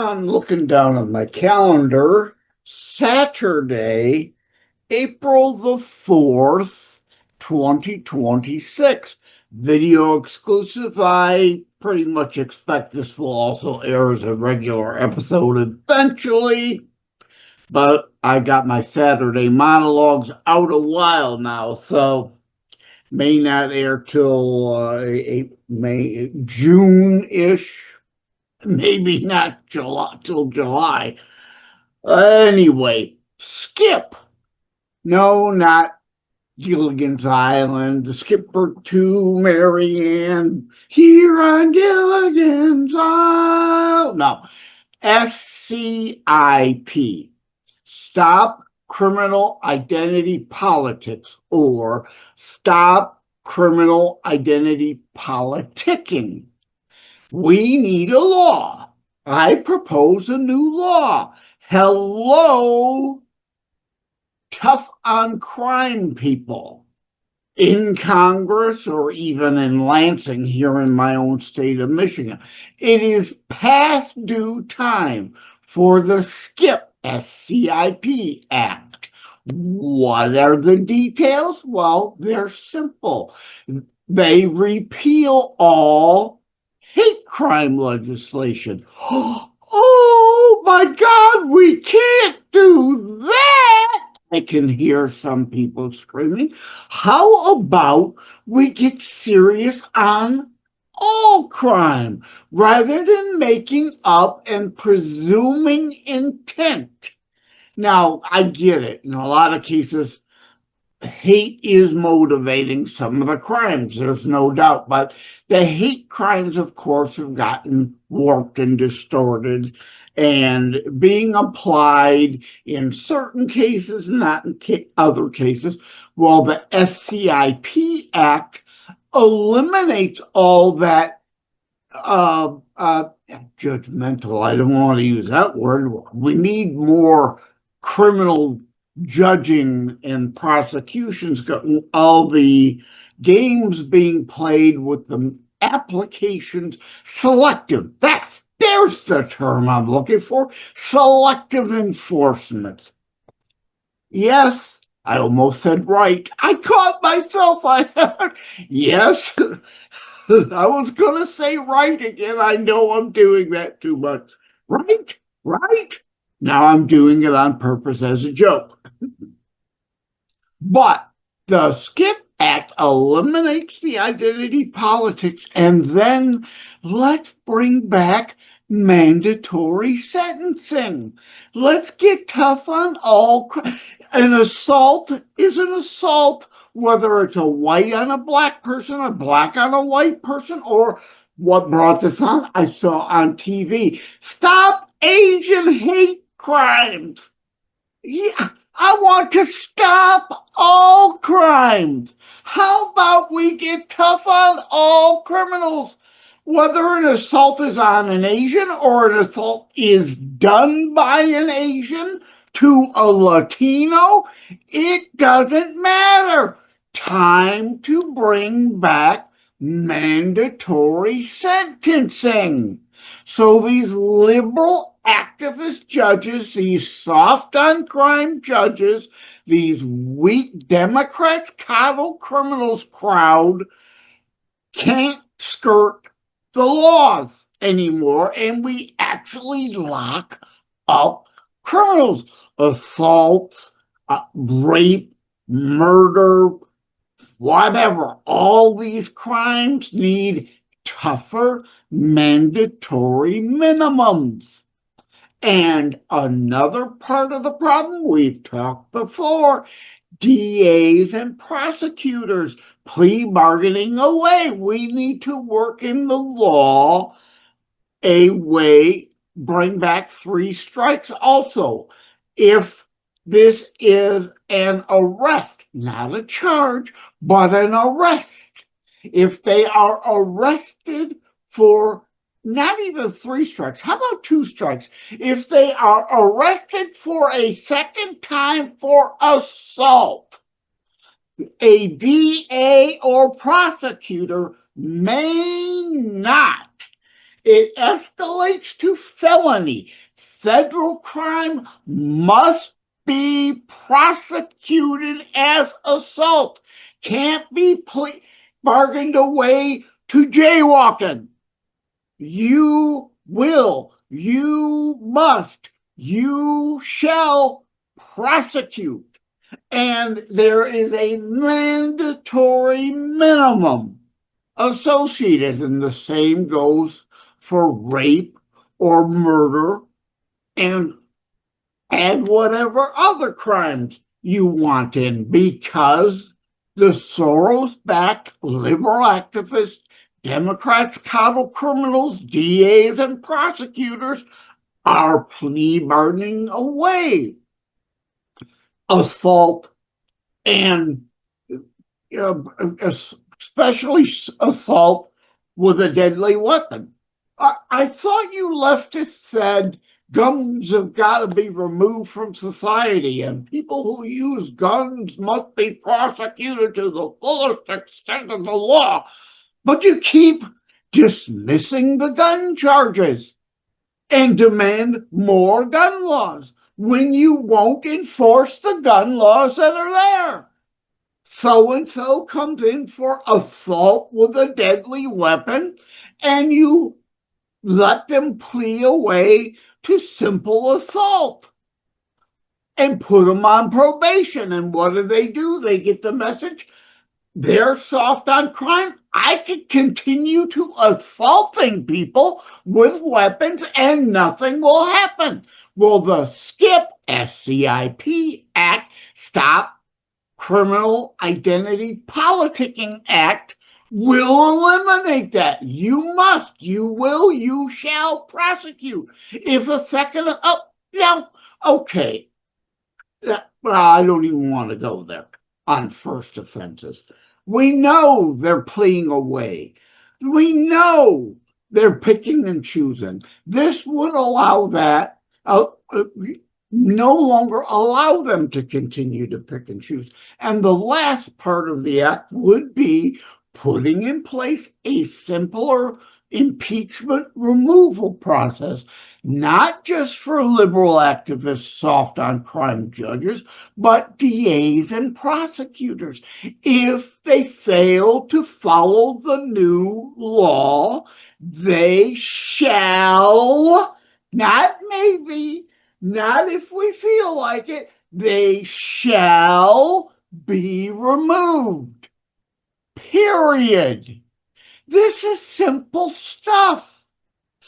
I'm looking down at my calendar. Saturday, April the 4th, 2026. Video exclusive. I pretty much expect this will also air as a regular episode eventually, but I got my Saturday monologues out a while now, so may not air till June-ish. Maybe not July till July. Anyway, Skip. No, not Gilligan's Island. The Skipper to Marianne here on Gilligan's Island. No, SCIP. Stop Criminal Identity Politics, or Stop Criminal Identity Politicking. We need a law. I propose a new law. Hello, tough on crime people in Congress or even in Lansing here in my own state of Michigan. It is past due time for the SCIP, SCIP Act. What are the details? Well, they're simple. They repeal all hate crime legislation. Oh my God, we can't do that. I can hear some people screaming. How about we get serious on all crime rather than making up and presuming intent? Now, I get it. In a lot of cases, hate is motivating some of the crimes, there's no doubt, but the hate crimes, of course, have gotten warped and distorted and being applied in certain cases, not in other cases. Well, the SCIP Act eliminates all that judgmental, I don't want to use that word. We need more criminal judging and prosecutions, all the games being played with the applications, selective. There's the term I'm looking for. Selective enforcement. Yes, I almost said right. I caught myself. Yes, I was going to say right again. I know I'm doing that too much. Right. Now I'm doing it on purpose as a joke. But the SCIP Act eliminates the identity politics, and then let's bring back mandatory sentencing. Let's get tough on all crime. An assault is an assault, whether it's a white on a black person, a black on a white person, or what brought this on? I saw on TV. Stop Asian hate crimes. Yeah, I want to stop all crimes. How about we get tough on all criminals? Whether an assault is on an Asian or an assault is done by an Asian to a Latino, it doesn't matter. Time to bring back mandatory sentencing. So these liberal activist judges, these soft on crime judges, these weak Democrats coddle criminals crowd can't skirt the laws anymore, and we actually lock up criminals. Assaults, rape, murder, whatever. All these crimes need tougher mandatory minimums. And another part of the problem, we've talked before, DAs and prosecutors plea bargaining away. We need to work in the law a way, bring back 3 strikes also. If this is an arrest, not a charge, but an arrest, if they are arrested for not even 3 strikes, how about 2 strikes? If they are arrested for a second time for assault, a DA or prosecutor may not it escalates to felony. Federal crime must be prosecuted as assault. Can't be bargained away to jaywalking. You will, you must, you shall prosecute. And there is a mandatory minimum associated, and the same goes for rape or murder, and add whatever other crimes you want in, because the Soros-backed liberal activists, Democrats, coddle criminals, DAs, and prosecutors are plea bargaining away assault and especially assault with a deadly weapon. I thought you leftists said guns have got to be removed from society and people who use guns must be prosecuted to the fullest extent of the law. But you keep dismissing the gun charges and demand more gun laws when you won't enforce the gun laws that are there. So-and-so comes in for assault with a deadly weapon, and you let them plea away to simple assault and put them on probation. And what do? They get the message. They're soft on crime. I could continue to assaulting people with weapons and nothing will happen. Well, the SCIP, SCIP Act, Stop Criminal Identity Politicking Act, will eliminate that. You must, you will, you shall prosecute. If a second, okay. Well, I don't even want to go there on first offenses. We know they're pleading away. We know they're picking and choosing. This would allow that, no longer allow them to continue to pick and choose. And the last part of the act would be putting in place a simpler impeachment removal process, not just for liberal activists, soft on crime judges, but DAs and prosecutors. If they fail to follow the new law, they shall, not maybe, not if we feel like it, they shall be removed. Period. This is simple stuff.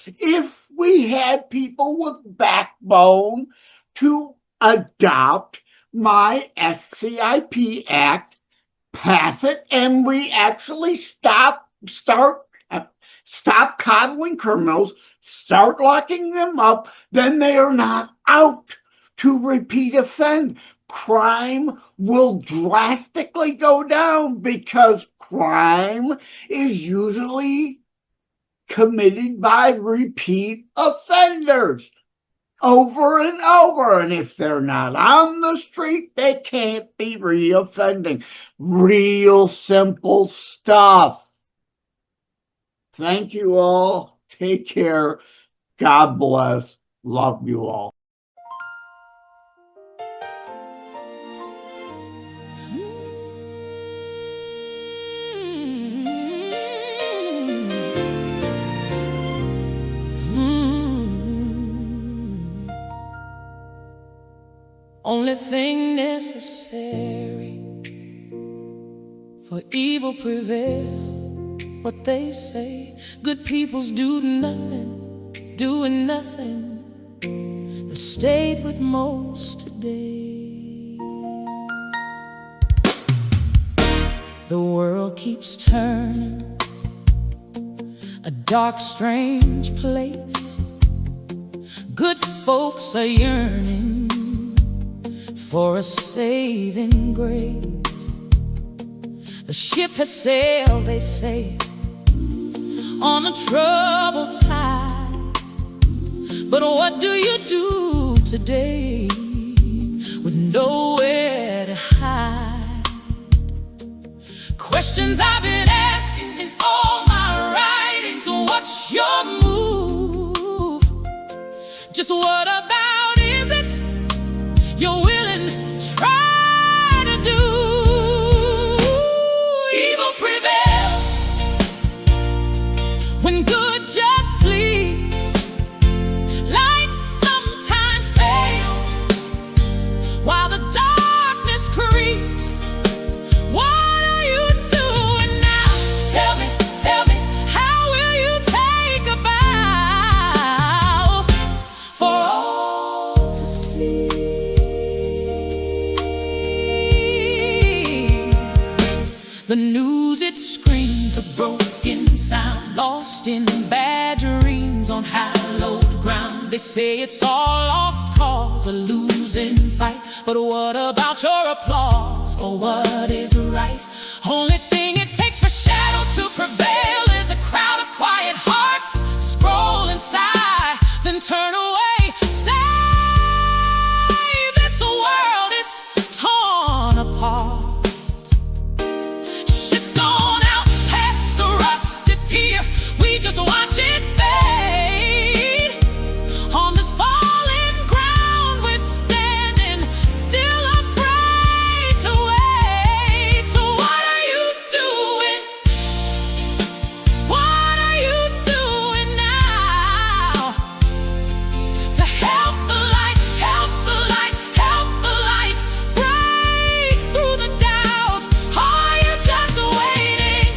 If we had people with backbone to adopt my SCIP Act, pass it, and we actually stop coddling criminals, start locking them up, then they are not out to repeat offend. Crime will drastically go down because crime is usually committed by repeat offenders over and over. And if they're not on the street, they can't be reoffending. Real simple stuff. Thank you all. Take care. God bless. Love you all. Only thing necessary for evil prevail. What they say, good peoples do nothing, doing nothing. The state with most today. The world keeps turning, a dark, strange place. Good folks are yearning for a saving grace. The ship has sailed, they say, on a troubled tide. But what do you do today with nowhere to hide? Questions I've been asking in all my writings. What's your move? Just what about is it you're willing to try to do? Evil prevails when good just sleeps. Light sometimes fails while the darkness creeps. What are you doing now? Tell me, how will you take a bow for all to see? The news, it screams a broken sound, lost in bad dreams on hallowed ground. They say it's all lost cause, a losing fight. But what about your applause for what is right? Only thing it takes for shadow to prevail is a crowd of quiet hearts scroll inside, then turn away. Say this world is torn apart. Shit's gone out past the rusted pier. We just watch it fade. On this fallen ground we're standing, still afraid to wait. So what are you doing? What are you doing now to help the light, help the light, help the light break through the doubt? Are you just waiting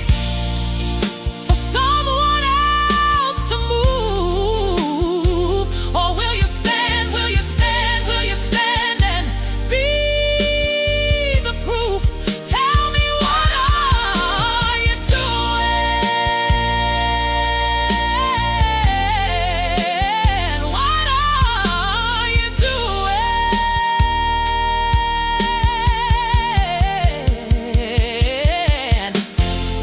for someone else to move? Or will you stand, will you stand, will you stand and be the proof? Tell me, what are you doing? What are you doing?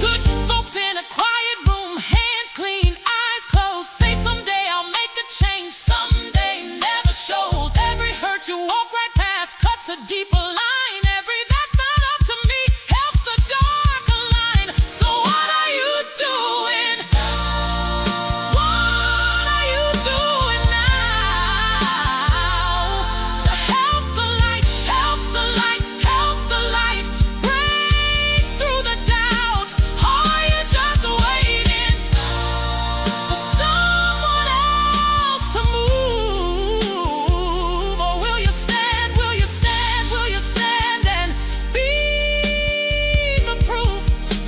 Good folks in a quiet room, hands clean, eyes closed. Say someday I'll make a change, someday never shows. Every hurt you walk right past cuts a deeper line. Every that's not up to me helps the dark align. So what are you doing? What are you doing now to help the light, help the light, help the light break through the doubt? Are you just waiting for someone else to move? Or will you stand, will you stand, will you stand and be the proof?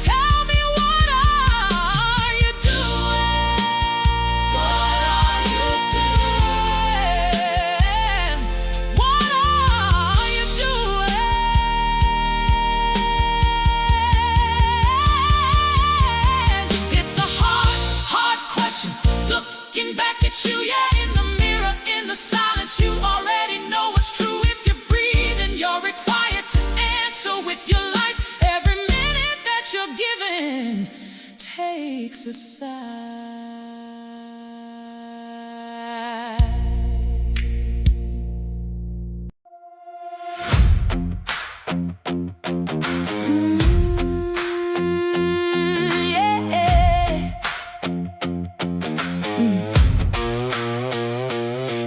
Tell me, what are you doing? What are you doing? What are you doing? It's a hard question, looking back at you, yeah, in the mirror, in the silence. You already know what's true. If you breathe and you're required to answer with your life. Every minute that you're given takes a side.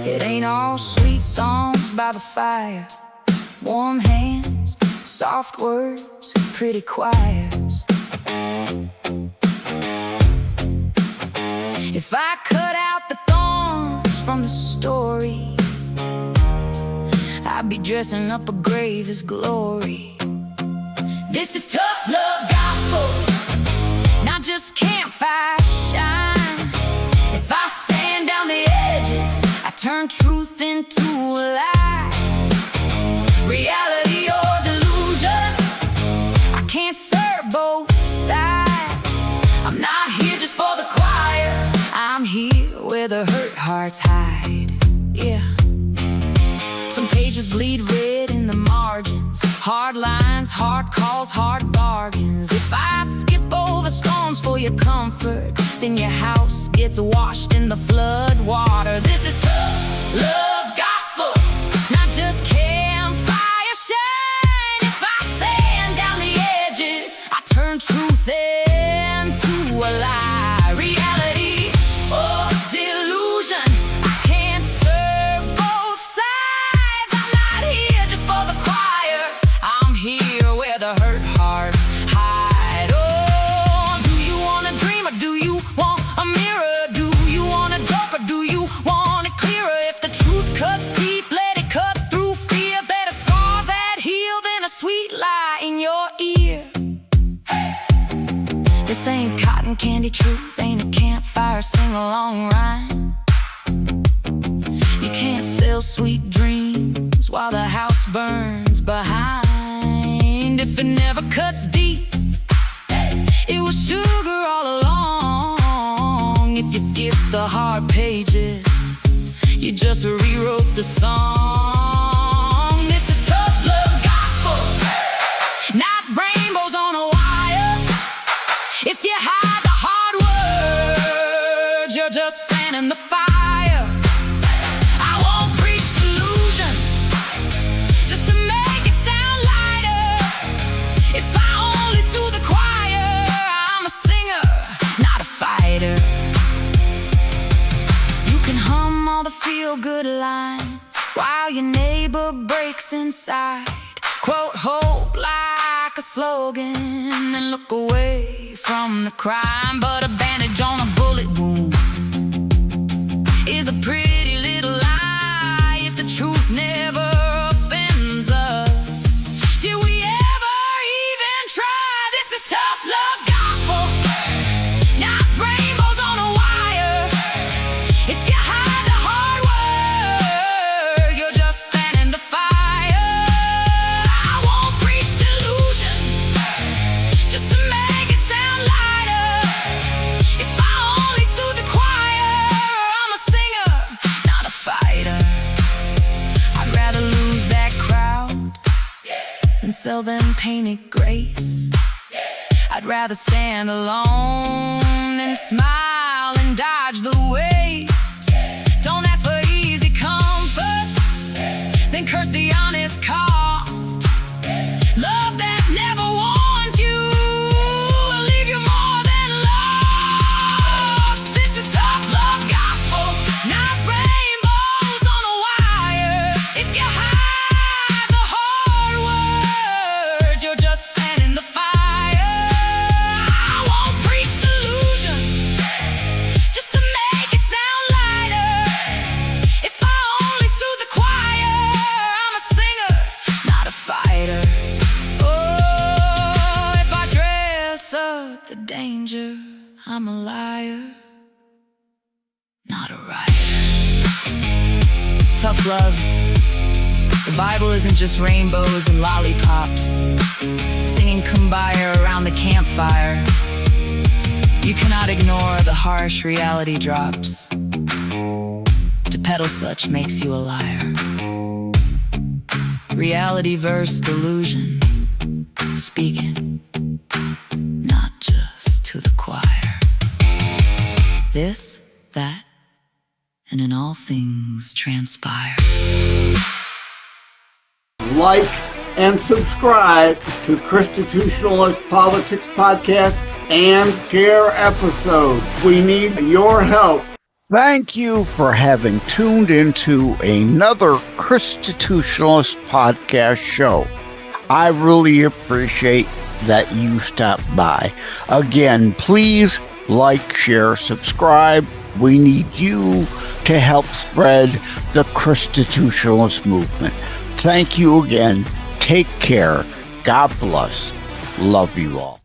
It ain't all sweet songs by the fire, warm hands, soft words, pretty choirs. If I cut out the thorns from the story, I'd be dressing up a grave as glory. This is tough love gospel, not just campfire shine. If I sand down the edges, I turn truth into a lie. Reality or delusion, I can't serve both sides. I'm not here just for the choir, I'm here where the hurt hearts hide. Yeah. Some pages bleed red in the margins, hard lines, hard calls, hard bargains. If I skip over storms for your comfort, then your house gets washed in the flood water. This is tough love gospel, not just campfire shine. If I sand down the edges, I turn truth into a lie. Reality or delusion, I can't serve Candy truth ain't a campfire sing-along rhyme. You can't sell sweet dreams while the house burns behind. If it never cuts deep, it was sugar all along. If you skip the hard pages, you just rewrote the song. This is tough love gospel, not rainbows on a wire. If you hide the hard words, you're just fanning the fire. I won't preach delusion just to make it sound lighter. If I only soothe the choir, I'm a singer, not a fighter. You can hum all the feel-good lines while your neighbor breaks inside. Quote hope like a slogan and look away from the crime. But a bandage on a bullet wound is a pretty little lie if the truth never offends us. Did we ever even try? This is tough love gospel, not rainbows on a wire. If you hide the hard word, you're just fanning the fire. I won't preach delusion just to make it sound lighter. If I only soothe the choir, I'm a singer, not a fighter. I'd rather lose that crowd than sell them painted grace. I'd rather stand alone and smile and dodge the weight. Don't ask for easy comfort, then curse the honest cost. Love that never warns you will leave you more than lost. This is tough love gospel, not rainbows on a wire. If you hide the hard words, you're just fanning the fire. I won't preach delusion just to make it sound lighter. If I only soothe the choir, I'm a singer, not a fighter. Oh, if I dress up the danger, I'm a liar, not a writer. Tough love. The Bible isn't just rainbows and lollipops, singing kumbaya around the campfire. You cannot ignore the harsh reality drops. To peddle such makes you a liar. Reality versus delusion, speaking not just to the choir. This, that, and in all things transpires. Like and subscribe to Constitutionalist Politics Podcast and share episodes. We need your help. Thank you for having tuned into another Constitutionalist Podcast show. I really appreciate that you stopped by. Again, please like, share, subscribe. We need you to help spread the Constitutionalist movement. Thank you again. Take care. God bless. Love you all.